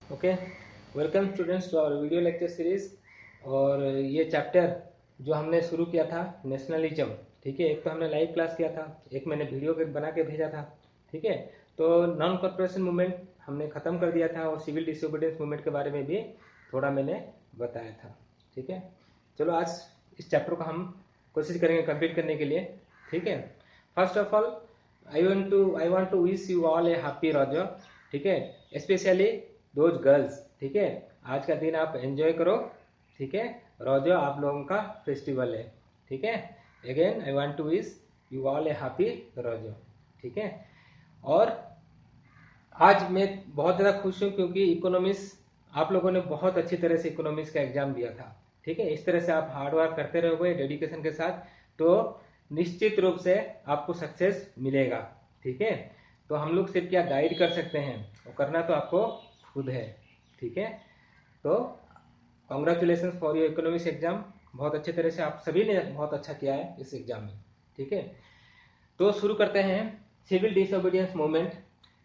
Okay, welcome students to our video lecture series. और ये chapter जो हमने शुरू किया था नेशनलिज्म, ठीक है। एक तो हमने लाइव क्लास किया था, एक मैंने वीडियो बना के भेजा था, ठीक है। तो नॉन कॉर्पोरेशन मूवमेंट हमने ख़त्म कर दिया था और सिविल डिसोबीडियंस मूवमेंट के बारे में भी थोड़ा मैंने बताया था, ठीक है। चलो आज इस चैप्टर को हम कोशिश करेंगे कंप्लीट करने के लिए, ठीक है। First of all I want to wish you all a happy रोजो, ठीक है, स्पेशली दोज गर्ल्स, ठीक है। आज का दिन आप एंजॉय करो, ठीक है। रोजो आप लोगों का फेस्टिवल है, ठीक है। Again I want to wish you all a happy रोजो, ठीक है। और आज मैं बहुत ज़्यादा खुश हूँ क्योंकि इकोनॉमिक्स आप लोगों ने बहुत अच्छी तरह से इकोनॉमिक्स का एग्जाम दिया था, ठीक है। इस तरह से आप हार्ड वर्क करते रहोगे डेडिकेशन के साथ तो निश्चित रूप से आपको सक्सेस मिलेगा, ठीक है। तो हम लोग सिर्फ क्या गाइड कर सकते हैं, और करना तो आपको खुद है, ठीक है। तो congratulation for your economics exam, बहुत अच्छे तरह से आप सभी ने बहुत अच्छा किया है इस एग्जाम में, ठीक है। तो शुरू करते हैं सिविल डिसोबीडियंस मूवमेंट।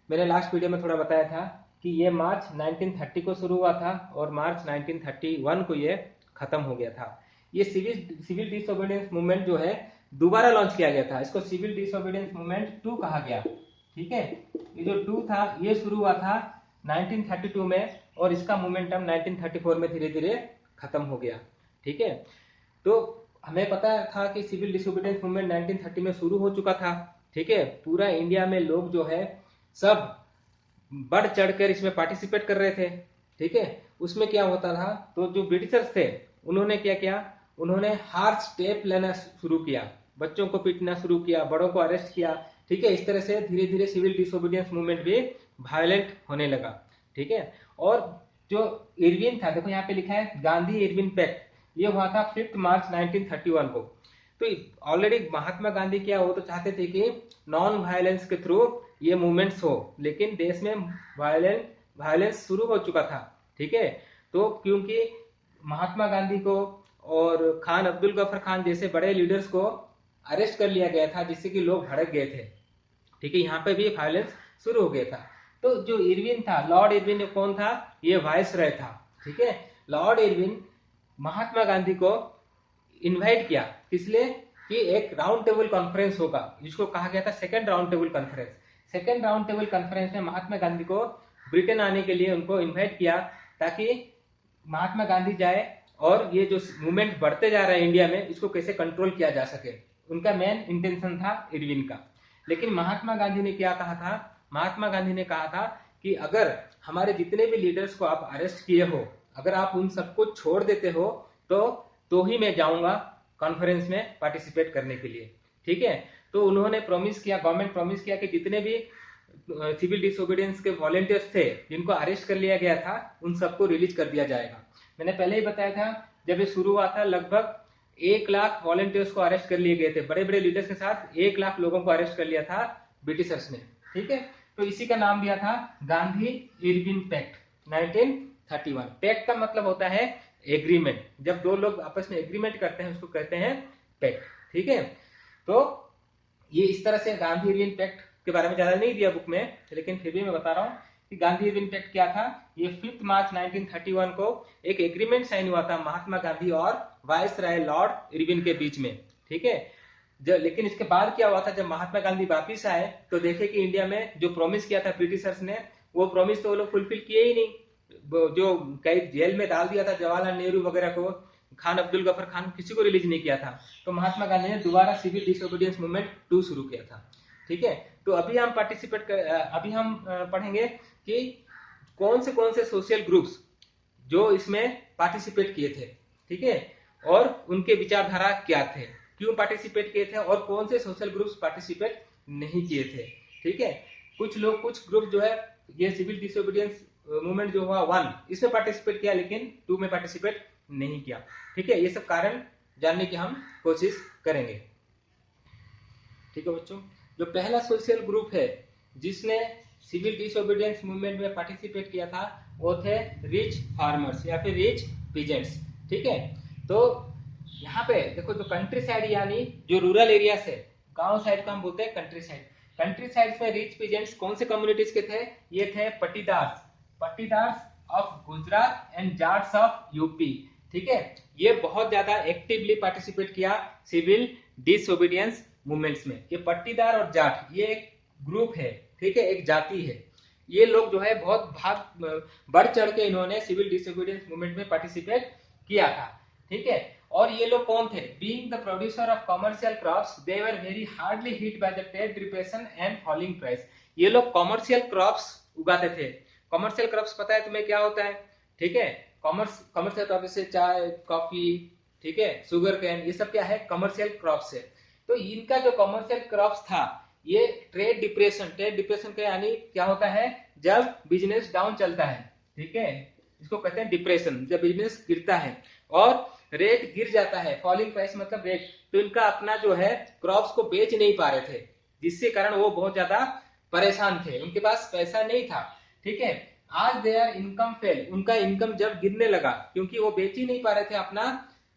मैंने लास्ट वीडियो में थोड़ा बताया था कि ये मार्च 1930 को शुरू हुआ था और मार्च 1931 को ये खत्म हो गया था। ये सिविल डिसोबीडियंस मूवमेंट जो है दोबारा लॉन्च किया गया था, इसको सिविल डिसोबीडियंस मूवमेंट 2 कहा गया, ठीक है। ये जो 2 था ये शुरू हुआ था 1932 में और इसका मोमेंटम 1934 में धीरे धीरे खत्म हो गया, ठीक है। तो हमें पता था कि सिविल डिसोबीडियंस मूवमेंट 1930 में शुरू हो चुका था, ठीक है। पूरा इंडिया में लोग जो है सब बढ़ चढ़कर इसमें पार्टिसिपेट कर रहे थे, ठीक है। उसमें क्या होता था, तो जो ब्रिटिशर्स थे उन्होंने क्या किया, उन्होंने हार्श स्टेप लेना शुरू किया, बच्चों को पीटना शुरू किया, बड़ों को अरेस्ट किया, ठीक है। इस तरह से धीरे धीरे सिविल डिसोबीडियंस मूवमेंट भी वायलेंट होने लगा, ठीक है। और जो इरविन था, देखो यहाँ पे लिखा है गांधी इरविन पैक्ट, ये हुआ था 5 मार्च 1931 को। तो ऑलरेडी महात्मा गांधी क्या वो तो चाहते थे कि नॉन वायलेंस के थ्रू ये मूवमेंट्स हो, लेकिन देश में वायलेंस शुरू हो चुका था, ठीक है। तो क्योंकि महात्मा गांधी को और खान अब्दुल गफर खान जैसे बड़े लीडर्स को अरेस्ट कर लिया गया था जिससे कि लोग भड़क गए थे, ठीक है। यहाँ पे भी वायलेंस शुरू हो गया था। तो जो इरविन था, लॉर्ड इरविन कौन था, ये वाइस रॉय था, ठीक है। लॉर्ड इरविन महात्मा गांधी को इनवाइट किया, किसलिए कि एक राउंड टेबल कॉन्फ्रेंस होगा जिसको कहा गया था second round table conference. Second round table conference में महात्मा गांधी को ब्रिटेन आने के लिए उनको इनवाइट किया ताकि महात्मा गांधी जाए और ये जो मूवमेंट बढ़ते जा रहा है इंडिया में इसको कैसे कंट्रोल किया जा सके, उनका मेन इंटेंशन था इरविन का। लेकिन महात्मा गांधी ने क्या कहा था, महात्मा गांधी ने कहा था कि अगर हमारे जितने भी लीडर्स को आप अरेस्ट किए हो, अगर आप उन सबको छोड़ देते हो तो ही मैं जाऊंगा कॉन्फ्रेंस में पार्टिसिपेट करने के लिए, ठीक है। तो उन्होंने प्रॉमिस किया, गवर्नमेंट प्रॉमिस किया कि जितने भी सिविल डिसोबीडियंस के वॉलेंटियर्स थे जिनको अरेस्ट कर लिया गया था उन सबको रिलीज कर दिया जाएगा। मैंने पहले ही बताया था जब ये शुरू हुआ था लगभग 1 लाख वॉलेंटियर्स को अरेस्ट कर लिए गए थे, बड़े बड़े लीडर्स के साथ 1 लाख लोगों को अरेस्ट कर लिया था ब्रिटिशर्स ने, ठीक है। तो इसी का नाम दिया था गांधी इरविन पैक्ट 1931। पैक्ट का मतलब होता है एग्रीमेंट, जब दो लोग आपस में एग्रीमेंट करते हैं उसको कहते हैं पैक्ट, ठीक है। तो ये इस तरह से गांधी इरविन पैक्ट के बारे में ज्यादा नहीं दिया बुक में, लेकिन फिर भी मैं बता रहा हूँ कि गांधी इरविन पैक्ट क्या था। ये 5 मार्च 1931 को एक एग्रीमेंट साइन हुआ था महात्मा गांधी और वाइस राय लॉर्ड इरविन के बीच में, ठीक है। लेकिन इसके बाद क्या हुआ था, जब महात्मा गांधी वापिस आए तो देखे कि इंडिया में जो प्रॉमिस किया था ब्रिटिशर्स ने वो प्रॉमिस तो वो लोग फुलफिल किए ही नहीं। जो कई जेल में डाल दिया था जवाहरलाल नेहरू वगैरह को, खान अब्दुल गफर खान, किसी को रिलीज नहीं किया था। तो महात्मा गांधी ने दोबारा सिविल डिसोबीडियंस मूवमेंट 2 शुरू किया था, ठीक है। तो अभी हम पढ़ेंगे कि कौन से सोशल ग्रुप्स जो इसमें पार्टिसिपेट किए थे, ठीक है, और उनके विचारधारा क्या थे, क्यों पार्टिसिपेट किए थे और कौन से सोशल ग्रुप्स पार्टिसिपेट नहीं किए थे, ठीक है। कुछ ग्रुप जो है ये सिविल डिसोबीडियंस मूवमेंट जो हुआ 1 इसमें पार्टिसिपेट किया लेकिन 2 में पार्टिसिपेट नहीं किया, ठीक है। ये सब कारण जानने की हम कोशिश करेंगे, ठीक है बच्चों। जो पहला सोशल ग्रुप है जिसने सिविल डिसोबीडियंस मूवमेंट में पार्टिसिपेट किया था वो थे रिच फार्मर्स या फिर रिच पीजेंट्स, ठीक है। तो यहाँ पे देखो जो कंट्री साइड यानी जो रूरल एरिया से गांव साइड को हम बोलते हैं कंट्री साइड। कंट्री साइड में रिच पीजेंट्स कौन से कम्युनिटीज के थे, ये थे Patidars Gujarat and Jats of UP. ठीक है, ये बहुत ज्यादा एक्टिवली पार्टिसिपेट किया सिविल डिसोबीडियंस मूवमेंट्स में। ये पट्टीदार और जाट ये एक ग्रुप है, ठीक है, एक जाति है। ये लोग जो है बहुत बढ़ चढ़ के इन्होंने सिविल डिसोबीडियंस मूवमेंट में पार्टिसिपेट किया था। ठीक है, और ये लोग कौन थे? Being the producer of commercial crops they were very hardly hit by the trade depression and falling price. ये लोग कमर्शियल क्रॉप्स उगाते थे। कमर्शियल क्रॉप्स पता है तुम्हें क्या होता है? ठीक है, कमर्शियल क्रॉप जैसे चाय, कॉफी, ठीक है, शुगर केन, ये सब क्या है? कमर्शियल क्रॉप्स है। तो इनका जो कमर्शियल क्रॉप्स था ये ट्रेड डिप्रेशन का यानी क्या होता है? जब बिजनेस डाउन चलता है, ठीक है, इसको कहते हैं डिप्रेशन। जब बिजनेस गिरता है और रेट गिर जाता है, फॉलिंग प्राइस मतलब रेट, तो इनका अपना जो है क्रॉप्स को बेच नहीं पा रहे थे, जिसके कारण वो बहुत ज्यादा परेशान थे, उनके पास पैसा नहीं था। ठीक है, आज देयर इनकम फेल, उनका इनकम जब गिरने लगा क्योंकि वो बेच ही नहीं पा रहे थे अपना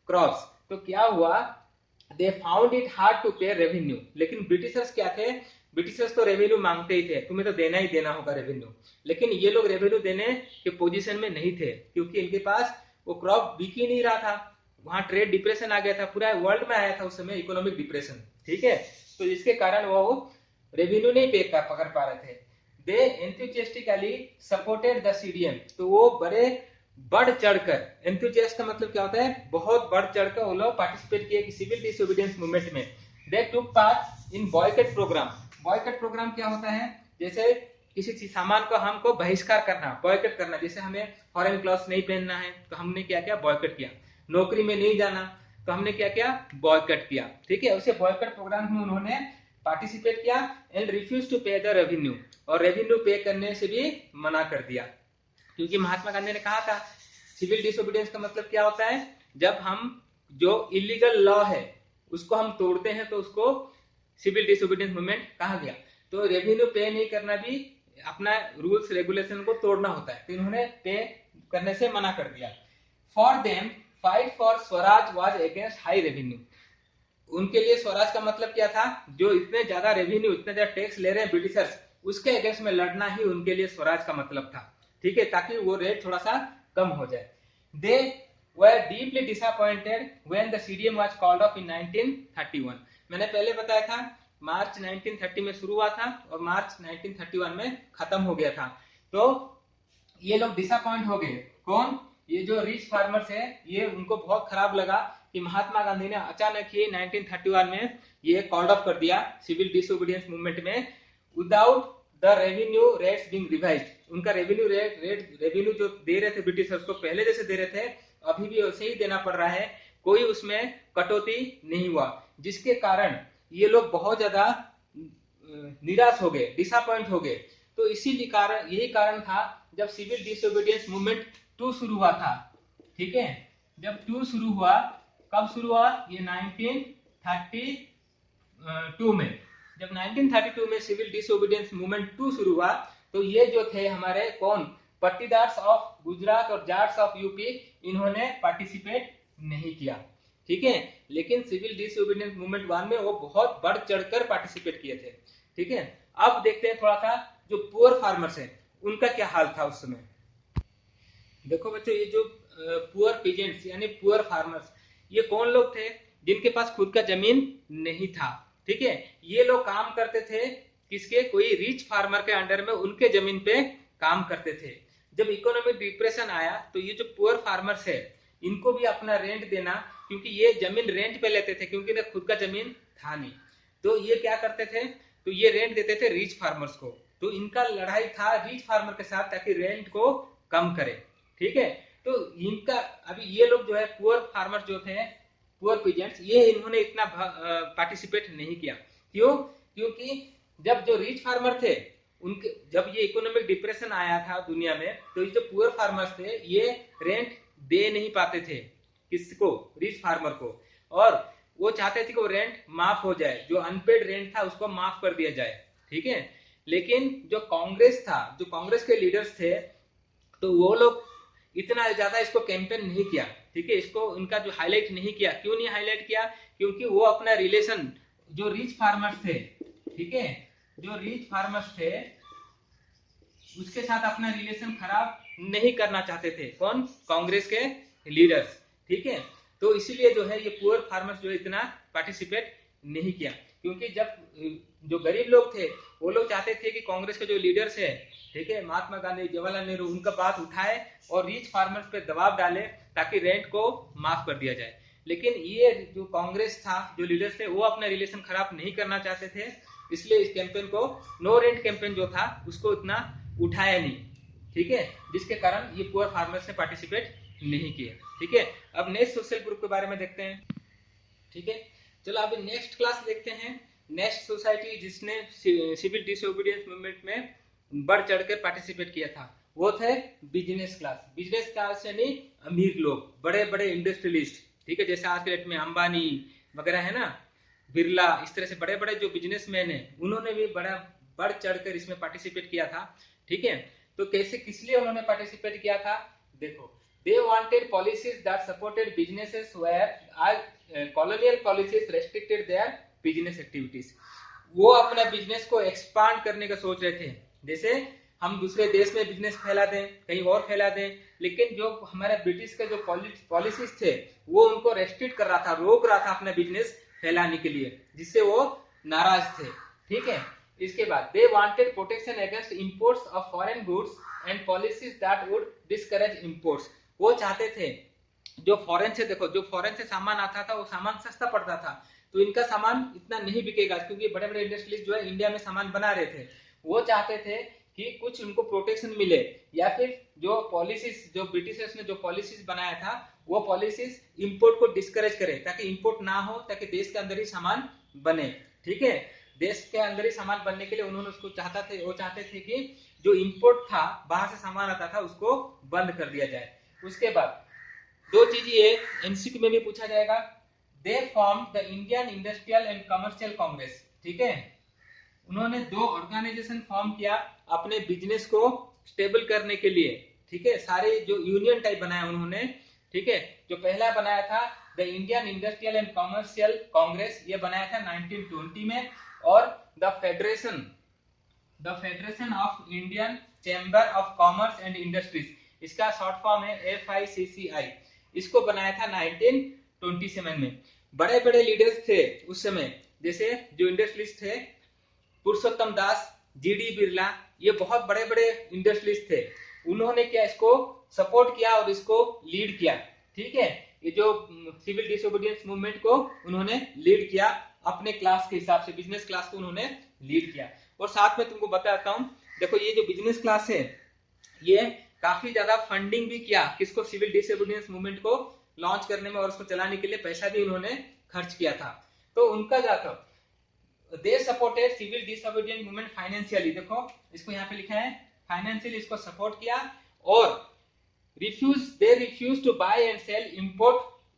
क्रॉप्स, तो क्या हुआ? They found it hard to pay revenue. लेकिन ब्रिटिशर्स क्या थे? ब्रिटिशर्स तो रेवेन्यू मांगते ही थे, तुम्हें तो देना ही देना होगा रेवेन्यू। लेकिन ये लोग रेवेन्यू देने के पोजीशन में नहीं थे क्योंकि इनके पास वो क्रॉप बिक ही नहीं रहा था। वहां ट्रेड डिप्रेशन आ गया था, पूरा वर्ल्ड में आया था उस समय इकोनॉमिक डिप्रेशन। ठीक है, तो इसके कारण वो रेवेन्यू नहीं पे कर पा रहे थे। दे एंथुसियास्टिकली सपोर्टेड द सीडीएम, तो वो बड़े बढ़ चढ़कर, एंथुसियास्ट का मतलब क्या होता है? बहुत बढ़ चढ़कर वो लोग पार्टिसिपेट किए सिविल डिसोबीडियंस मूवमेंट में। They took part in boycott programme. Boycott programme क्या होता है? जैसे किसी सामान को हमको बहिष्कार करना, बॉयकट करना। जैसे हमें फॉरेन क्लॉथ्स नहीं पहनना है तो हमने क्या किया? बॉयकट किया। नौकरी में नहीं जाना तो हमने क्या किया? बॉयकट किया। ठीक है, उसे बॉयकट प्रोग्राम में उन्होंने पार्टिसिपेट किया एंड रिफ्यूज टू पे द रेवेन्यू, और रेवेन्यू पे करने से भी मना कर दिया। क्योंकि महात्मा गांधी ने कहा था सिविल डिसोबीडियंस का मतलब क्या होता है? जब हम जो इलीगल लॉ है उसको हम तोड़ते हैं तो उसको सिविल डिसोबीडियंस मूवमेंट कहा गया। तो रेवेन्यू पे नहीं करना भी अपना रूल्स रेगुलेशन को तोड़ना होता है, तो इन्होंने पे करने से मना कर दिया। For them fight for Swaraj was against high revenue. उनके लिए स्वराज का मतलब क्या था? जो इतने ज्यादा रेवेन्यू, इतने ज्यादा टैक्स ले रहे हैं ब्रिटिशर्स, उसके अगेंस्ट में लड़ना ही उनके लिए स्वराज का मतलब था। ठीक है, ताकि वो रेट थोड़ा सा कम हो जाए। दे were deeply disappointed when the CDM was called off in 1931। मैंने पहले बताया था मार्च 1930 में शुरू हुआ था और मार्च 1931 में खत्म हो गया था। तो ये लोग डिसअपॉइंट हो गए। कौन? ये जो रिच फार्मर्स है, ये उनको बहुत खराब लगा कि महात्मा गांधी ने अचानक ही 1931 में ये कॉल्ड ऑफ कर दिया सिविल डिसोबीडियंस मूवमेंट में, without the revenue rates being revised. उनका रेवेन्यू जो दे रहे थे ब्रिटिशर्स को, पहले जैसे दे रहे थे अभी भी वैसे ही देना पड़ रहा है, कोई उसमें कटौती नहीं हुआ, जिसके कारण ये लोग बहुत ज्यादा निराश हो गए, डिसअपॉइंट हो गए। तो इसी कारण, यही कारण था जब सिविल डिसोबीडियंस मूवमेंट 2 शुरू हुआ था। ठीक है, जब 2 शुरू हुआ, कब शुरू हुआ? ये 1932 में। जब 1932 में सिविल डिसोबीडियंस मूवमेंट 2 शुरू हुआ, तो ये जो थे हमारे कौन? पट्टीदार्स ऑफ गुजरात और जाट्स ऑफ यूपी, इन्होंने पार्टिसिपेट नहीं किया। ठीक है, लेकिन सिविल डिसोबीडियंस मूवमेंट 1 में वो बहुत बढ़ चढ़कर पार्टिसिपेट किए थे। ठीक है, अब देखते हैं थोड़ा सा जो पुअर फार्मर्स हैं उनका क्या हाल था उस समय। देखो बच्चों, ये जो पुअर पीजेंट्स यानी पुअर फार्मर्स, ये कौन लोग थे? जिनके पास खुद का जमीन नहीं था। ठीक है, ये लोग काम करते थे किसके? कोई रिच फार्मर के अंडर में उनके जमीन पे काम करते थे। जब इकोनॉमिक डिप्रेशन आया तो ये जो पुअर फार्मर्स है इनको भी अपना रेंट देना, क्योंकि ये जमीन रेंट पे लेते थे क्योंकि खुद का जमीन था नहीं, तो ये क्या करते थे? तो ये रेंट देते थे रिच फार्मर्स को। तो इनका लड़ाई था रिच फार्मर के साथ ताकि रेंट को कम करे। ठीक है, तो इनका अभी ये लोग जो है पुअर फार्मर जो थे, पुअर पीजेंट्स, ये इन्होंने इतना पार्टिसिपेट नहीं किया। क्यों? क्योंकि जब जो रिच फार्मर थे उनके, जब ये इकोनॉमिक डिप्रेशन आया था दुनिया में, तो ये जो पुअर फार्मर्स थे ये रेंट दे नहीं पाते थे किसको? रिच फार्मर को। और वो चाहते थे कि वो रेंट माफ हो जाए, जो अनपेड रेंट था उसको माफ कर दिया जाए। ठीक है, लेकिन जो कांग्रेस था, जो कांग्रेस के लीडर्स थे, तो वो लोग इतना ज्यादा इसको कैंपेन नहीं किया। ठीक है, इसको उनका जो हाईलाइट नहीं किया। क्यों नहीं हाईलाइट किया? क्योंकि वो अपना रिलेशन जो रिच फार्मर्स थे, ठीक है, जो रिच फार्मर्स थे उसके साथ अपना रिलेशन खराब नहीं करना चाहते थे। कौन? कांग्रेस के लीडर्स। ठीक है, तो इसीलिए जो है ये पुअर फार्मर्स जो है इतना पार्टिसिपेट नहीं किया, क्योंकि जब जो गरीब लोग थे वो लोग चाहते थे कि कांग्रेस के जो लीडर्स है, ठीक है, महात्मा गांधी, जवाहरलाल नेहरू, उनका बात उठाए और रिच फार्मर्स पे दबाव डाले ताकि रेंट को माफ कर दिया जाए। लेकिन ये जो कांग्रेस था, जो लीडर्स थे, वो अपना रिलेशन खराब नहीं करना चाहते थे, इसलिए इस कैंपेन को, नो रेंट कैंपेन जो था, उसको इतना उठाया नहीं। ठीक है, जिसके कारण ये पुअर फार्मर्स ने पार्टिसिपेट नहीं किए। ठीक है, अब नेक्स्ट सोशल ग्रुप के बारे में देखते हैं। ठीक है, चलो अभी नेक्स्ट क्लास देखते हैं। नेक्स्ट सोसाइटी जिसने सिविल डिसोबीडियंस मूवमेंट में बढ़ चढ़कर पार्टिसिपेट किया था, वो थे बिजनेस क्लास। बिजनेस क्लास यानी अमीर लोग, बड़े बड़े इंडस्ट्रियलिस्ट। ठीक है, जैसे आज के डेट में अंबानी वगैरह है ना, बिरला, इस तरह से बड़े बड़े जो बिजनेसमैन है, उन्होंने भी बड़ा बढ़ चढ़कर इसमें पार्टिसिपेट किया था। ठीक है, तो कैसे, किस लिए उन्होंने पार्टिसिपेट किया था? देखो, they wanted policies that supported businesses where colonial policies restricted their business activities। वो अपना बिजनेस को एक्सपांड करने का सोच रहे थे। जैसे हम दूसरे देश में बिजनेस फैला दें, कहीं और फैला दें, लेकिन जो हमारे ब्रिटिश के जो पॉलिसीज थे वो उनको रेस्ट्रिक्ट कर रहा था, रोक रहा था अपना बिजनेस फैलाने के लिए, जिससे वो नाराज थे। ठीक है, इसके बाद they wanted protection against imports of foreign goods and policies that would discourage imports. वो चाहते थे जो फॉरेन से, देखो, जो फॉरेन से सामान आता था वो सामान सस्ता पड़ता था, तो इनका सामान इतना नहीं बिकेगा, क्योंकि बड़े बड़े इंडस्ट्रीज जो है इंडिया में सामान बना रहे थे। वो चाहते थे कि कुछ उनको प्रोटेक्शन मिले, या फिर जो पॉलिसीज, जो ब्रिटिशर्स ने जो पॉलिसीज बनाया था, वो पॉलिसीज इंपोर्ट को डिस्करेज करे, ताकि इंपोर्ट ना हो, ताकि देश के अंदर ही सामान बने। ठीक है, देश के अंदर ही सामान बनने के लिए उन्होंने उसको वो चाहते थे कि जो इंपोर्ट था, बाहर से सामान आता था, उसको बंद कर दिया जाए। उसके बाद दो चीज ये एमसीक्यू में भी पूछा जाएगा। They form the Indian industrial and commercial Congress. ठीक है, उन्होंने दो ऑर्गेनाइजेशन फॉर्म किया अपने बिजनेस को स्टेबल करने के लिए। ठीक है, सारे जो यूनियन टाइप बनाया उन्होंने। ठीक है, जो पहला बनाया था the Indian industrial and commercial Congress, ये बनाया था 1920 में। और the federation of Indian chamber of commerce and industries, इसका शॉर्ट फॉर्म है FICCI, इसको बनाया था 1927 में। बड़े बड़े लीडर्स थे उस समय, जैसे जो इंडस्ट्रीज थे, पुरुषोत्तम दास, GD बिरला, ये बहुत बड़े बड़े इंडस्ट्रीज थे। उन्होंने क्या, इसको सपोर्ट किया और इसको लीड किया। ठीक है, ये जो सिविल डिसोबीडियंस मूवमेंट को उन्होंने लीड किया, अपने क्लास के हिसाब से बिजनेस क्लास को उन्होंने लीड किया। और साथ में तुमको बताता हूं, देखो ये जो बिजनेस क्लास है, ये काफी ज्यादा फंडिंग भी किया, किसको? सिविल डिसोबीडियंस मूवमेंट को लॉन्च करने में, और उसको चलाने के लिए पैसा भी उन्होंने खर्च किया था। तो उनका जाकर they supported civil disobedience movement financially, देखो इसको यहाँ पे लिखा है फाइनेंशियली, इसको सपोर्ट किया। और they refuse to buy and sell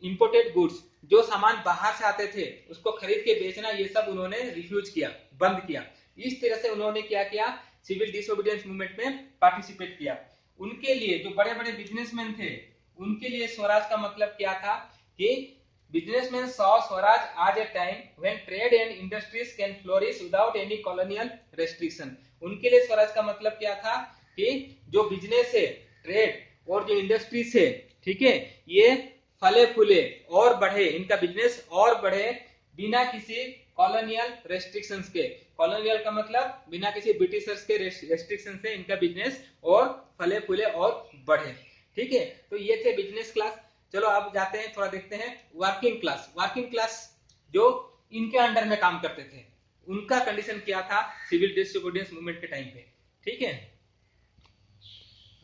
imported goods, जो सामान बाहर से आते थे उसको खरीद के बेचना, ये सब उन्होंने रिफ्यूज किया, बंद किया। इस तरह से उन्होंने क्या किया, सिविल डिसोबीडियंस मूवमेंट में पार्टिसिपेट किया। उनके लिए जो बड़े बड़े बिजनेसमैन थे, उनके लिए स्वराज का मतलब क्या था कि businessmen saw Swaraj as a time when trade and industries can flourish without any colonial restriction। उनके लिए स्वराज का मतलब क्या था कि जो बिजनेस है, ट्रेड और जो इंडस्ट्रीज है, ठीक है, ये फले फूले और बढ़े, इनका बिजनेस और बढ़े बिना किसी कॉलोनियल रेस्ट्रिक्शंस के। कॉलोनियल का मतलब बिना किसी ब्रिटिशर्स के रेस्ट्रिक्शन से इनका बिजनेस और फले फूले और बढ़े। ठीक है, तो ये थे बिजनेस क्लास। चलो अब जाते हैं, थोड़ा देखते हैं वर्किंग क्लास। वर्किंग क्लास जो इनके अंडर में काम करते थे, उनका कंडीशन क्या था सिविल डिसोबीडियंस मूवमेंट के टाइम पे। ठीक है,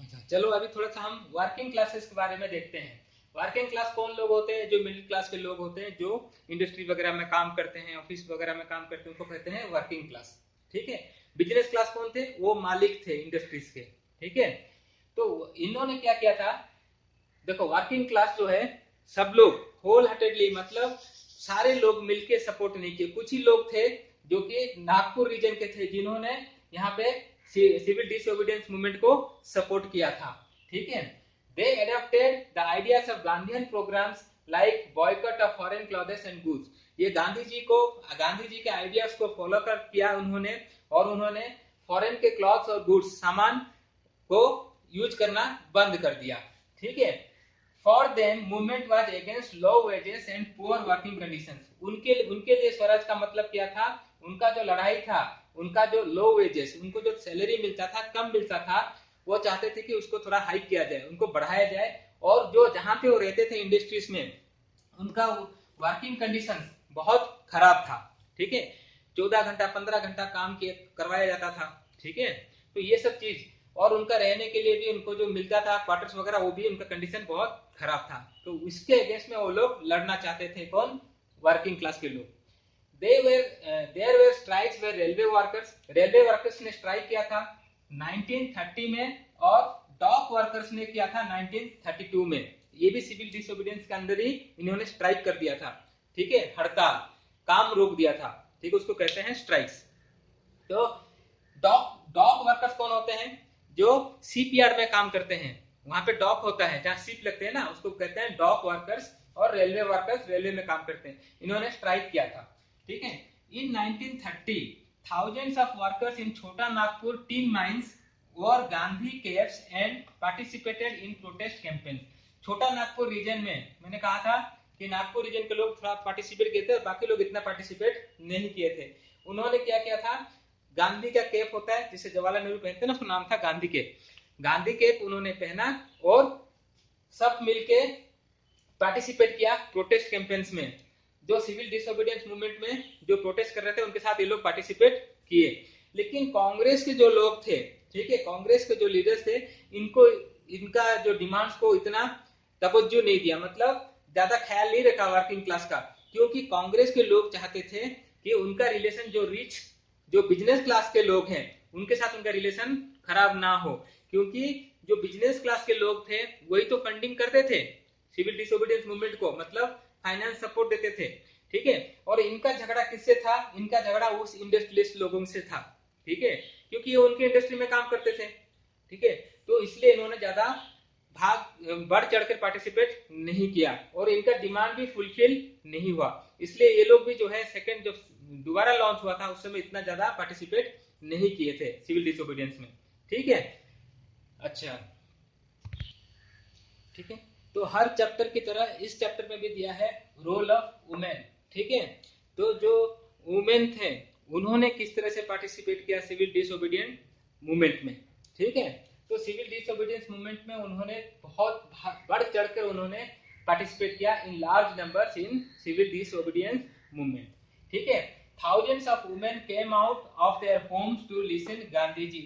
अच्छा चलो अभी थोड़ा सा हम वर्किंग क्लासेस के बारे में देखते हैं। वर्किंग क्लास कौन लोग होते हैं? जो मिडिल क्लास के लोग होते हैं, जो इंडस्ट्री वगैरह में काम करते हैं, ऑफिस वगैरह में काम करते हैं, उनको कहते हैं वर्किंग क्लास। ठीक है, बिजनेस क्लास कौन थे? वो मालिक थे इंडस्ट्रीज के। ठीक है, तो इन्होंने क्या किया था, देखो वर्किंग क्लास जो है, सब लोग होल हार्टेडली, मतलब सारे लोग मिलके सपोर्ट नहीं किए। कुछ ही लोग थे जो कि नागपुर रीजन के थे, जिन्होंने यहाँ पे सिविल डिसोबीडियंस मूवमेंट को सपोर्ट किया था। ठीक है, they adopted the ideas of Gandhian programmes like boycott of foreign clothes and goods. ये गांधी जी के आइडियाज को फॉलो किया उन्होंने, और उन्होंने फॉरेन के क्लॉथ्स और गुड्स, सामान को यूज करना बंद कर दिया। ठीक है, for them movement was against low wages and poor working conditions. उनके लिए स्वराज का मतलब क्या था, उनका जो लड़ाई था, उनका जो लो वेजेस, उनको जो सैलरी मिलता था, कम मिलता था, वो चाहते थे कि उसको थोड़ा हाइक किया जाए, उनको बढ़ाया जाए, और जो जहां पे वो रहते थे इंडस्ट्रीज में, उनका वर्किंग कंडीशन बहुत खराब था। ठीक है, 14 घंटा 15 घंटा काम करवाया जाता था। ठीक है, तो ये सब चीज, और उनका रहने के लिए भी उनको जो मिलता था क्वार्टर्स वगैरह, वो भी उनका कंडीशन बहुत खराब था। तो इसके अगेंस्ट में वो लोग लड़ना चाहते थे, कौन, वर्किंग क्लास के लोग। There were strikes where railway workers ने स्ट्राइक किया था 1930 में, और डॉक वर्कर्स ने किया था 1932 में। ये भी सिविल डिसोबीडियंस के अंदर ही इन्होंने स्ट्राइक कर दिया था। ठीक है, हड़ताल, काम रोक दिया था। ठीक है, उसको कहते हैं स्ट्राइक्स। तो डॉक वर्कर्स कौन होते हैं, जो शिपयार्ड में काम करते हैं, वहां पे डॉक होता है जहां शिप लगते हैं ना, उसको कहते हैं डॉक वर्कर्स। और रेलवे वर्कर्स रेलवे में काम करते हैं, इन्होंने स्ट्राइक किया था। ठीक है, इन 1930 thousands of workers in Chota Nagpur tin mines wore Gandhi caps and participated in protest campaigns। छोटा नागपुर रीजन में मैंने कहा था कि नागपुर रीजन के लोग थोड़ा पार्टिसिपेट किए थे, और बाकी लोग इतना पार्टिसिपेट नहीं किए थे। उन्होंने क्या किया था, गांधी का कैप होता है जिसे जवाहरलाल नेहरू पहनते ना, उसका नाम था गांधी कैप। गांधी कैप उन्होंने पहना और सब मिलके पार्टिसिपेट किया प्रोटेस्ट कैंपेन्स में। जो सिविल डिसोबीडियंस मूवमेंट में जो प्रोटेस्ट कर रहे थे, उनके साथ ये लोग पार्टिसिपेट किए। लेकिन कांग्रेस के जो लोग थे, ठीक है, कांग्रेस के जो लीडर्स थे, इनको इनका जो डिमांड्स को इतना तवज्जो नहीं दिया, मतलब ज्यादा ख्याल नहीं रखा वर्किंग क्लास का। क्योंकि कांग्रेस के लोग चाहते थे कि उनका रिलेशन जो रिच, जो बिजनेस क्लास के लोग हैं, उनके साथ उनका रिलेशन खराब ना हो। क्योंकि जो बिजनेस क्लास के लोग थे, वही तो फंडिंग करते थे सिविल डिसोबीडियंस मूवमेंट को, मतलब फाइनेंस सपोर्ट देते थे। ठीक है, और इनका झगड़ा किससे था, इनका झगड़ा उस इंडस्ट्रियलिस्ट लोगों से था। ठीक है, क्योंकि ये उनके इंडस्ट्री में काम करते थे। ठीक है, तो इसलिए इन्होंने ज्यादा बढ़ चढ़कर पार्टिसिपेट नहीं किया, और इनका डिमांड भी फुलफिल नहीं हुआ। इसलिए ये लोग भी जो है सेकंड जब दोबारा लॉन्च हुआ था, उस समय इतना ज्यादा पार्टिसिपेट नहीं किए थे सिविल डिसोबीडियंस में। ठीक है, अच्छा, ठीक है, तो हर चैप्टर की तरह इस चैप्टर में भी दिया है रोल ऑफ वुमेन। ठीक है, तो जो वुमेन थे, उन्होंने किस तरह से पार्टिसिपेट किया सिविल डिसोबीडियंट मूवमेंट में। ठीक है, तो सिविल डिसोबीडियंस मूवमेंट में उन्होंने बहुत बढ़ चढ़कर उन्होंने पार्टिसिपेट किया in large numbers in civil disobedience movement. ठीक है, thousands of women came out of their homes to listen Gandhi ji.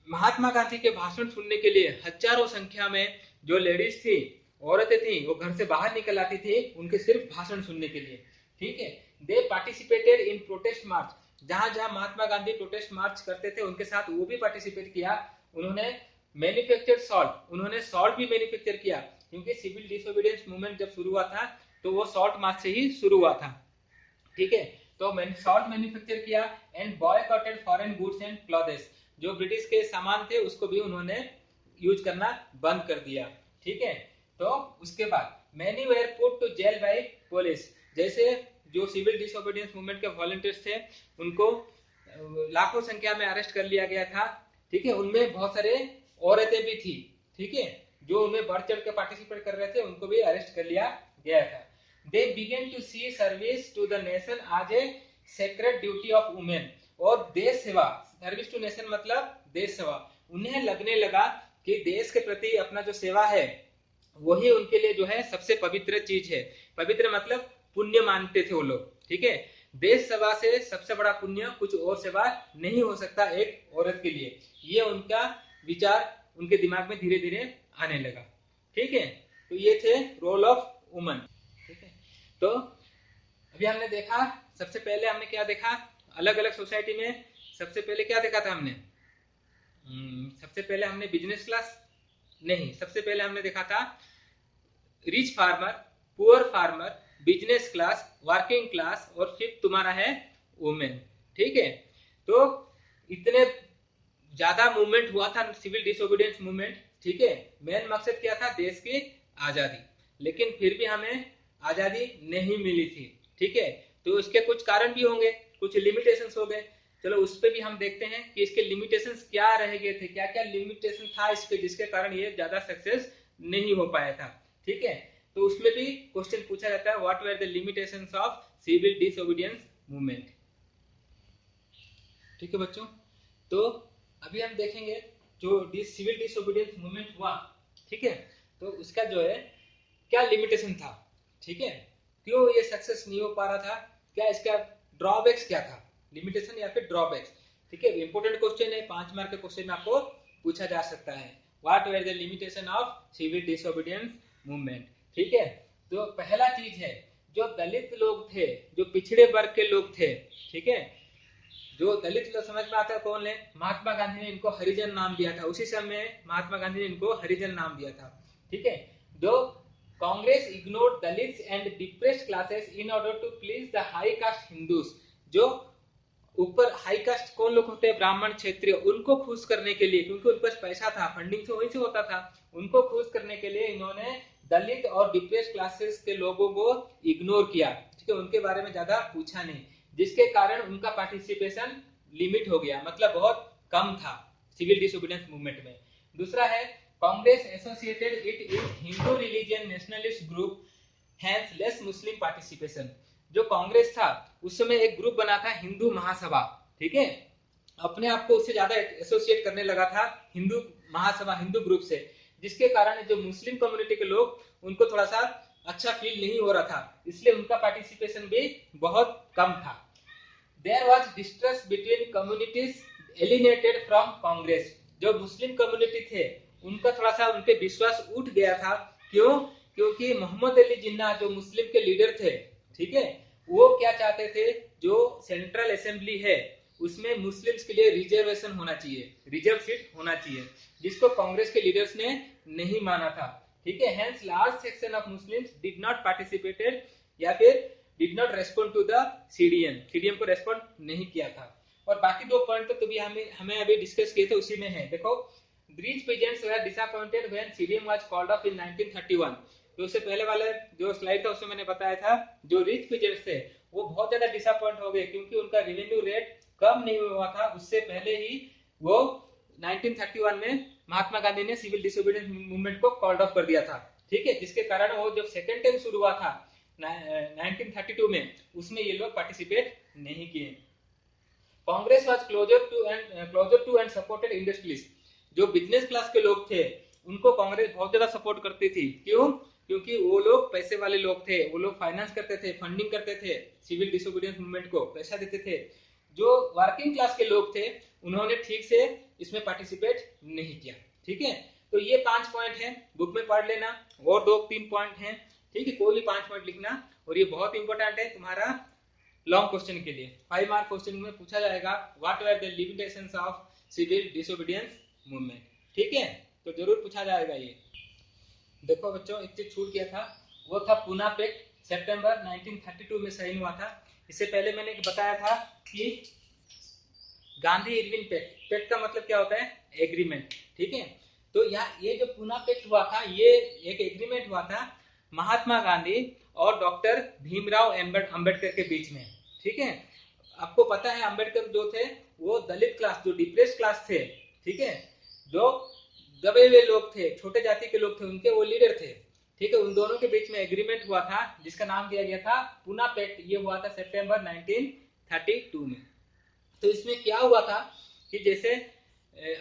Mahatma Gandhi के भाषण सुनने के लिए हजारों संख्या में जो लेडीज थी, औरतें थी, वो घर से बाहर निकल आती थी उनके सिर्फ भाषण सुनने के लिए। ठीक है, दे पार्टिसिपेटेड इन प्रोटेस्ट मार्च। जहां जहां महात्मा गांधी प्रोटेस्ट मार्च करते थे, उनके साथ वो भी पार्टिसिपेट किया। उन्होंने मैन्युफैक्चर्ड सॉल्ट, उन्होंने सॉल्ट भी मैन्युफैक्चर किया, क्योंकि सिविल डिसोबीडियंस मूवमेंट जब शुरू हुआ था, तो वो सॉल्ट मार्च से ही शुरू हुआ था। ठीक है, तो सॉल्ट मैन्युफैक्चर किया and boycotted foreign goods and clothes. जो ब्रिटिश के सामान थे, उसको भी उन्होंने यूज करना बंद कर दिया। ठीक है, तो उसके बाद many were put to jail by police. जैसे जो सिविल डिसोबीडियंस मूवमेंट के वॉलंटियर्स थे, उनको लाखों संख्या में अरेस्ट कर लिया गया था। ठीक है, उनमें बहुत सारे औरतें भी थी। ठीक है, जो उनमें बढ़ चढ़ के पार्टिसिपेट कर रहे थे, उनको भी अरेस्ट कर लिया गया था। They began to see service to the nation as a sacred duty of women। और देश सेवा, सर्विस टू नेशन मतलब देश सेवा, उन्हें लगने लगा कि देश के प्रति अपना जो सेवा है, वही उनके लिए जो है सबसे पवित्र चीज है। पवित्र मतलब पुण्य मानते थे वो लोग। ठीक है, देश सेवा से सबसे बड़ा पुण्य कुछ और सेवा नहीं हो सकता एक औरत के लिए। ये उनका विचार उनके दिमाग में धीरे धीरे आने लगा। ठीक है, तो ये थे रोल ऑफ वुमन। ठीक है, तो अभी हमने देखा, सबसे पहले हमने क्या देखा, अलग अलग सोसाइटी में सबसे पहले क्या देखा था हमने, सबसे पहले हमने बिजनेस क्लास नहीं, सबसे पहले हमने देखा था rich farmer, poor farmer, business class, working class, और फिर तुम्हारा है वुमेन। ठीक है, तो इतने ज्यादा मूवमेंट हुआ था सिविल डिसोबीडियंस मूवमेंट। ठीक है, मेन मकसद क्या था, देश की आजादी, लेकिन फिर भी हमें आजादी नहीं मिली थी। ठीक है, तो इसके कुछ कारण भी होंगे, कुछ लिमिटेशंस हो गए। चलो उस पे भी हम देखते हैं कि इसके लिमिटेशंस क्या रह गए थे, क्या क्या लिमिटेशन था इसके जिसके कारण ये ज्यादा सक्सेस नहीं हो पाया था। ठीक है, तो उसमें भी क्वेश्चन पूछा जाता है, what were the limitations of civil disobedience movement. ठीक है बच्चों, तो अभी हम देखेंगे जो सिविल डिसोबीडियंस मूवमेंट हुआ, ठीक है, तो उसका जो है क्या लिमिटेशन था, ठीक है, क्यों ये सक्सेस नहीं हो पा रहा था, क्या इसका ड्रॉबैक्स क्या था, लिमिटेशन या फिर ड्रॉबैक्स। ठीक है, इंपोर्टेंट क्वेश्चन है, 5 मार्क के क्वेश्चन में आपको पूछा जा सकता है, what were the limitation of civil disobedience movement. ठीक है, तो पहला चीज है, जो दलित लोग थे, जो पिछड़े वर्ग के लोग थे, ठीक है, जो दलित लोग समझ में आता है कौन है, महात्मा गांधी ने इनको हरिजन नाम दिया था, उसी समय महात्मा गांधी ने इनको हरिजन नाम दिया था। ठीक है, जो Congress ignored Dalits and depressed classes in order to please the high caste Hindus, जो ऊपर हाई कास्ट कौन लोग होते हैं, ब्राह्मण क्षेत्रीय, उनको खुश करने के लिए, क्योंकि उन पास पैसा था, फंडिंग से वहीं से होता था, उनको खुश करने के लिए इन्होंने दलित और डिप्रेस्ड क्लासेस के लोगों को इग्नोर किया। ठीक है, उनके बारे में ज्यादा पूछा नहीं, जिसके कारण उनका पार्टिसिपेशन लिमिट हो गया, मतलब बहुत कम था सिविल डिसोबीडियंस मूवमेंट में। दूसरा है, Congress associated it with Hindu religion nationalist group, hence less Muslim participation. जो कांग्रेस था उस समय एक ग्रुप बना था हिंदू महासभा, ठीक है, अपने आप को उससे ज्यादा एसोसिएट करने लगा था हिंदू महासभा, हिंदू ग्रुप से, जिसके कारण जो मुस्लिम कम्युनिटी के लोग, उनको थोड़ा सा अच्छा फील नहीं हो रहा था, इसलिए उनका पार्टिसिपेशन भी बहुत कम था। There was distrust between communities alienated from Congress। जो मुस्लिम कम्युनिटी थे उनका थोड़ा सा उन पे विश्वास उठ गया था, क्यों, क्योंकि मोहम्मद अली जिन्ना जो मुस्लिम के लीडर थे, ठीक है, वो क्या चाहते थे, जो सेंट्रल असेंबली है उसमें मुस्लिम्स के लिए रिजर्वेशन होना चाहिए, रिजर्व सीट होना चाहिए, जिसको कांग्रेस के लीडर्स ने नहीं माना था। ठीक है, hence large section of Muslims did not participated या फिर did not respond to the CDM को रेस्पॉन्ड नहीं किया था। और बाकी दो पॉइंट तो भी हमें अभी डिस्कस किए थे, उसी में है, देखो, rich peasants were disappointed when CDM was called off in 1931। तो उससे पहले वाला जो स्लाइड था उसमें मैंने बताया था, जो रिच पीजेंट्स थे वो बहुत ज्यादा डिसअपॉइंट हो गए, क्योंकि उनका रेवेन्यू रेट कम नहीं हुआ था, उससे पहले ही वो 1931 में महात्मा गांधी ने सिविल डिसोबीडियंस मूवमेंट को कॉल्ड ऑफ कर दिया था। ठीक है, जिसके कारण वो जब सेकेंड टाइम शुरू हुआ था 1932 में, उसमें ये लोग पार्टिसिपेट नहीं किए। Congress was closer to and supported industrialist. जो बिजनेस क्लास के लोग थे उनको कांग्रेस बहुत ज्यादा सपोर्ट करती थी, क्यों, क्योंकि वो लोग पैसे वाले लोग थे, वो लोग फाइनेंस करते थे, फंडिंग करते थे सिविल डिसोबीडियंस मूवमेंट को, पैसा देते थे। जो वर्किंग क्लास के लोग थे उन्होंने ठीक से इसमें पार्टिसिपेट नहीं किया। ठीक है, तो ये 5 पॉइंट है, बुक में पढ़ लेना, और 2-3 पॉइंट हैं, ठीक है, कोई भी 5 पॉइंट लिखना, और ये बहुत इंपॉर्टेंट है तुम्हारा लॉन्ग क्वेश्चन के लिए, 5 मार्क क्वेश्चन में पूछा जाएगा, what were the limitations of civil disobedience movement. ठीक है, तो जरूर पूछा जाएगा ये। देखो बच्चों, एक चीज छूट गया था, वो था पूना पैक्ट, सितंबर 1932 में साइन हुआ था। इससे पहले मैंने बताया था कि गांधी इरविन पैक्ट, पैक्ट का मतलब क्या होता है, एग्रीमेंट। ठीक है, तो यहाँ ये जो पूना पैक्ट हुआ था, ये एक एग्रीमेंट हुआ था महात्मा गांधी और डॉक्टर भीमराव अंबेडकर के बीच में। ठीक है, आपको पता है अंबेडकर जो थे वो दलित क्लास, जो डिप्रेस्ड क्लास थे, ठीक है, जो दबे हुए लोग थे, छोटे जाति के लोग थे, उनके वो लीडर थे। ठीक है, उन दोनों के बीच में एग्रीमेंट हुआ था जिसका नाम दिया गया था पूना पैक्ट। ये हुआ था सितंबर 1932 में। तो इसमें क्या हुआ था कि जैसे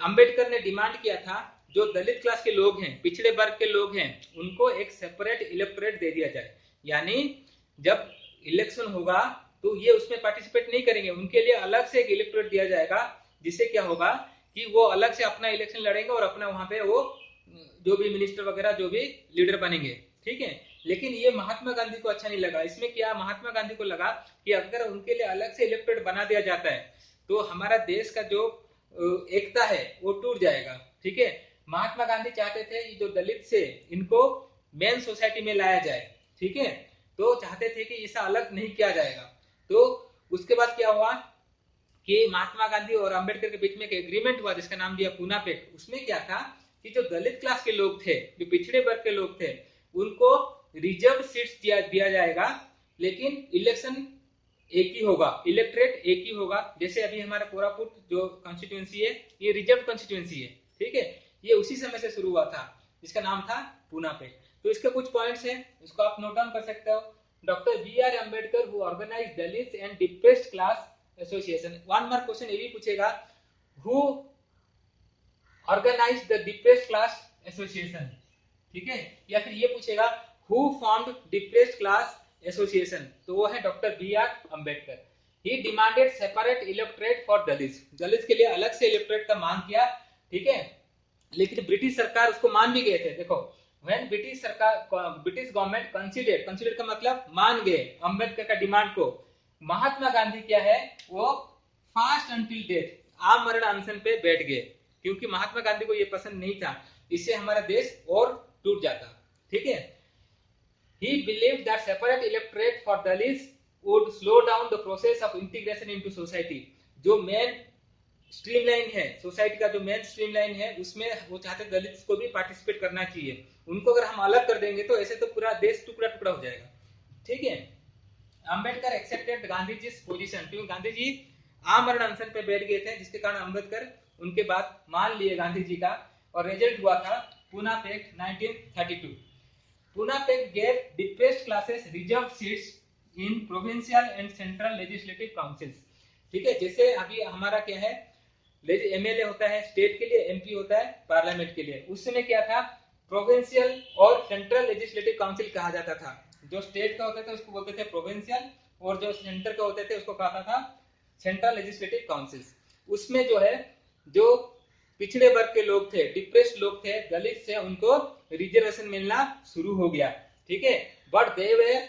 अंबेडकर ने डिमांड किया था, जो दलित क्लास के लोग हैं, पिछड़े वर्ग के लोग हैं, उनको एक सेपरेट इलेक्टोरेट दे दिया जाए, यानी जब इलेक्शन होगा तो ये उसमें पार्टिसिपेट नहीं करेंगे, उनके लिए अलग से एक इलेक्टोरेट दिया जाएगा, जिससे क्या होगा कि वो अलग से अपना इलेक्शन लड़ेंगे और अपना वहां पे वो जो भी मिनिस्टर वगैरह जो भी लीडर बनेंगे। ठीक है, लेकिन ये महात्मा गांधी को अच्छा नहीं लगा। इसमें क्या, महात्मा गांधी को लगा कि अगर उनके लिए अलग से इलेक्टोरेट बना दिया जाता है तो हमारा देश का जो एकता है वो टूट जाएगा। ठीक है, महात्मा गांधी चाहते थे ये जो दलित से इनको मेन सोसाइटी में लाया जाए। ठीक है, तो चाहते थे कि इसे अलग नहीं किया जाएगा। तो उसके बाद क्या हुआ कि महात्मा गांधी और अंबेडकर के बीच में एक एग्रीमेंट हुआ जिसका नाम दिया पूना पैक्ट। उसमें क्या था कि जो दलित क्लास के लोग थे, जो पिछड़े वर्ग के लोग थे, उनको रिजर्व सीट्स दिया जाएगा, लेकिन इलेक्शन एक ही होगा, इलेक्ट्रेट एक ही होगा। जैसे अभी हमारा कोरापुट जो कॉन्स्टिट्यूंसी है ये रिजर्व कॉन्स्टिट्यूंसी है, ठीक है, ये उसी समय से शुरू हुआ था, इसका नाम था पूनापेट। तो इसके कुछ पॉइंट्स हैं, इसको आप नोट डाउन कर सकते हो। Doctor B R Ambedkar who organise Dalit and depressed class association. One mark question ये भी पूछेगा, who organise the depressed class association, ठीक है, या फिर ये पूछेगा who formed depressed class association, तो वो है doctor B R Ambedkar. He demanded separate electorate for Dalit, Dalit के लिए अलग से इलेक्टोरेट का मांग किया, ठीक है, लेकिन ब्रिटिश सरकार उसको मान भी गए थे। देखो, व्हेन ब्रिटिश सरकार, ब्रिटिश गवर्नमेंट कंसीडर का मतलब मान गए अम्बेडकर का डिमांड को, महात्मा गांधी क्या है, वो फास्ट अंटिल डेथ, आमरण अनशन पे बैठ गए, क्योंकि महात्मा गांधी को ये पसंद नहीं था, इससे हमारा देश और टूट जाता, ठीक है। He believed that separate electorate for Dalits would slow down the process of integration into society। जो मेन स्ट्रीमलाइन है सोसाइटी का, जो मेन स्ट्रीमलाइन है उसमें वो चाहते दलित को भी पार्टिसिपेट करना चाहिए। उनको अगर हम अलग कर देंगे तो ऐसे तो पूरा देश टुकड़ा टुकड़ा हो जाएगा, ठीक है। अम्बेडकर एक्सेप्टेड गांधी जी पोजीशन, क्योंकि गांधी जी आमरण अनशन पे बैठ गए थे, जिसके कारण अम्बेडकर उनके बात मान लिए गांधी जी का, और रिजल्ट हुआ था Poona pact 1932। Poona pact gave depressed classes reserve seats in provincial and central legislative councils, ठीक है। जैसे अभी हमारा क्या है, एमएलए होता है स्टेट के लिए, एमपी होता है पार्लियामेंट के लिए, उस समय क्या था, प्रोविंशियल और सेंट्रल लेजिस्लेटिव काउंसिल कहा जाता था। जो स्टेट का होता था उसको बोलते थे प्रोविंशियल, और जो सेंटर का होते थे उसको कहा था सेंट्रल लेजिस्लेटिव काउंसिल। उसमें जो है, जो पिछड़े वर्ग के लोग थे, डिप्रेस्ड लोग थे, दलित से उनको रिजर्वेशन मिलना शुरू हो गया, ठीक है। But they were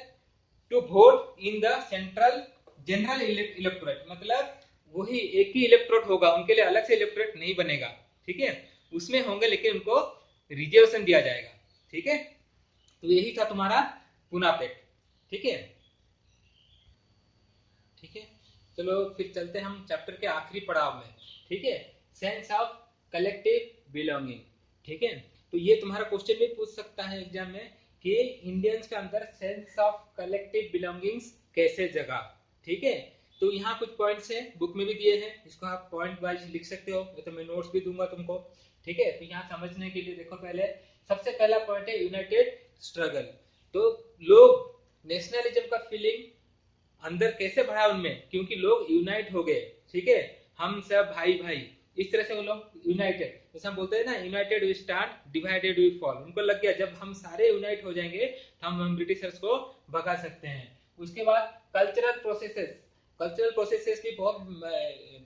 to vote in the central general electorate, मतलब वही एक ही इलेक्टोरेट होगा, उनके लिए अलग से इलेक्टोरेट नहीं बनेगा, ठीक है, उसमें होंगे लेकिन उनको रिजर्वेशन दिया जाएगा, ठीक है। तो यही था तुम्हारा पूना पैक्ट, ठीक है, ठीक है। चलो फिर चलते हैं हम चैप्टर के आखिरी पड़ाव में, ठीक है, सेंस ऑफ कलेक्टिव बिलोंगिंग, ठीक है। तो ये तुम्हारा क्वेश्चन भी पूछ सकता है एग्जाम में कि इंडियंस के अंदर सेंस ऑफ कलेक्टिव बिलोंगिंग्स कैसे जगा, ठीक है। तो यहाँ कुछ पॉइंट्स हैं, बुक में भी दिए हैं, इसको आप पॉइंट वाइज लिख सकते हो, तो मैं नोट्स भी दूंगा तुमको, ठीक है। तो यहाँ समझने के लिए देखो, पहले सबसे पहला पॉइंट है यूनाइटेड स्ट्रगल। तो लोग नेशनलिज्म का फीलिंग अंदर कैसे बढ़ा उनमें, क्योंकि लोग यूनाइट हो गए, ठीक है, हम सब भाई भाई, इस तरह से वो लोग यूनाइटेड, जैसे हम बोलते हैं ना, united we stand divided we fall, उनको लग गया जब हम सारे यूनाइट हो जाएंगे तो हम ब्रिटिशर्स को भगा सकते हैं। उसके बाद कल्चरल प्रोसेसेस, कल्चरल प्रोसेसेस भी बहुत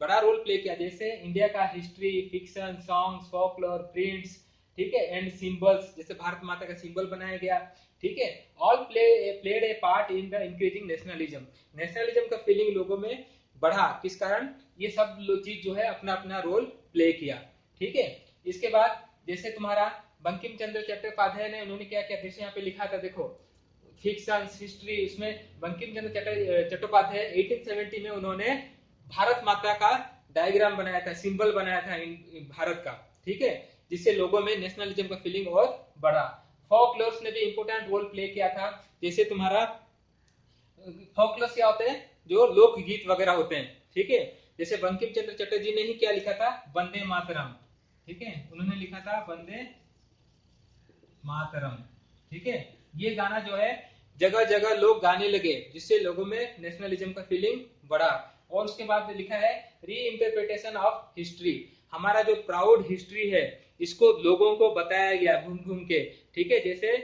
बड़ा रोल प्ले किया, जैसे इंडिया का history, fiction, songs, folklore, prints, ठीक है, एंड सिंबल्स, जैसे भारत माता का सिंबल बनाया गया, ठीक है, all played a part in the increasing nationalism. Nationalism का फीलिंग लोगों में बढ़ा, किस कारण, ये सब चीज जो है अपना अपना रोल प्ले किया, ठीक है। इसके बाद जैसे तुम्हारा बंकिम चंद्र चट्टोपाध्याय ने, उन्होंने क्या किया, जैसे यहाँ पे लिखा था, देखो फिक्शन हिस्ट्री, उसमें बंकिम चंद्र चट्टोपाध्याय 1870 में उन्होंने भारत माता का डायग्राम बनाया था, सिंबल बनाया था भारत का, ठीक है, जिससे लोगों में नेशनलिज्म का फीलिंग और बढ़ा। फोकलोर्स ने भी इंपोर्टेंट रोल प्ले किया था, जैसे तुम्हारा फोकलोर्स क्या होते हैं, जो लोकगीत वगैरह होते हैं, ठीक है। जैसे बंकिम चंद्र चटर्जी ने ही क्या लिखा था, वंदे मातरम, ठीक है, उन्होंने लिखा था वंदे मातरम, ठीक है। ये गाना जो है जगह जगह लोग गाने लगे, जिससे लोगों में नेशनलिज्म का फीलिंग बढ़ा। और उसके बाद लिखा है री इंटरप्रिटेशन ऑफ हिस्ट्री, हमारा जो प्राउड हिस्ट्री है इसको लोगों को बताया गया घूम घूम के, ठीक है, जैसे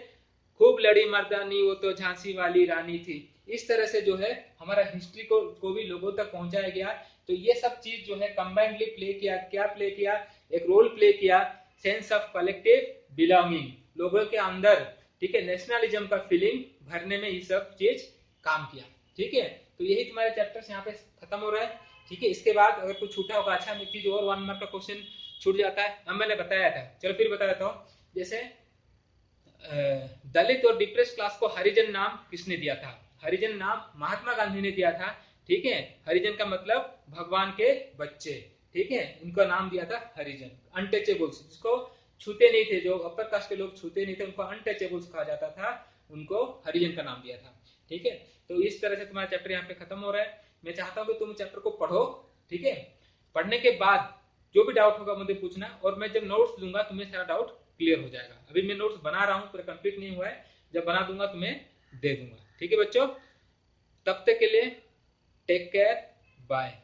खूब लड़ी मर्दानी वो तो झांसी वाली रानी थी, इस तरह से जो है हमारा हिस्ट्री को भी लोगों तक पहुंचाया गया। तो ये सब चीज जो है कंबाइंडली प्ले किया, क्या प्ले किया, एक रोल प्ले किया सेंस ऑफ कलेक्टिव बिलोंगिंग, लोगों के अंदर, ठीक है, नेशनलिज्म का फीलिंग भरने में ये सब चीज काम किया, ठीक है। तो यही तुम्हारे चैप्टर यहाँ पे खत्म हो रहा है, ठीक है। इसके बाद अगर कुछ छूटा होगा, अच्छा एक चीज और 1 मार्क का क्वेश्चन छूट जाता है, अब मैंने बताया था, चलो फिर बता देता हूँ। जैसे दलित और डिप्रेस क्लास को हरिजन नाम किसने दिया था, हरिजन नाम महात्मा गांधी ने दिया था, ठीक है। हरिजन का मतलब भगवान के बच्चे, ठीक है, इनका नाम दिया था हरिजन। अनटचेबल्स, जिसको छूते नहीं थे, जो अपर कास्ट के लोग छूते नहीं थे, उनको अनटचेबल्स कहा जाता था, उनको हरिजन का नाम दिया था। ठीक है, तो इस तरह से तुम्हारा चैप्टर यहाँ पे खत्म हो रहा है। मैं चाहता हूँ कि तुम चैप्टर को पढ़ो, ठीक है। पढ़ने के बाद जो भी डाउट होगा मुझे पूछना, और मैं जब नोट्स दूंगा तुम्हें सारा डाउट क्लियर हो जाएगा। अभी मैं नोट्स बना रहा हूँ, पूरा कंप्लीट नहीं हुआ है, जब बना दूंगा तुम्हें दे दूंगा, ठीक है बच्चों। तब तक के लिए टेक केयर, बाय।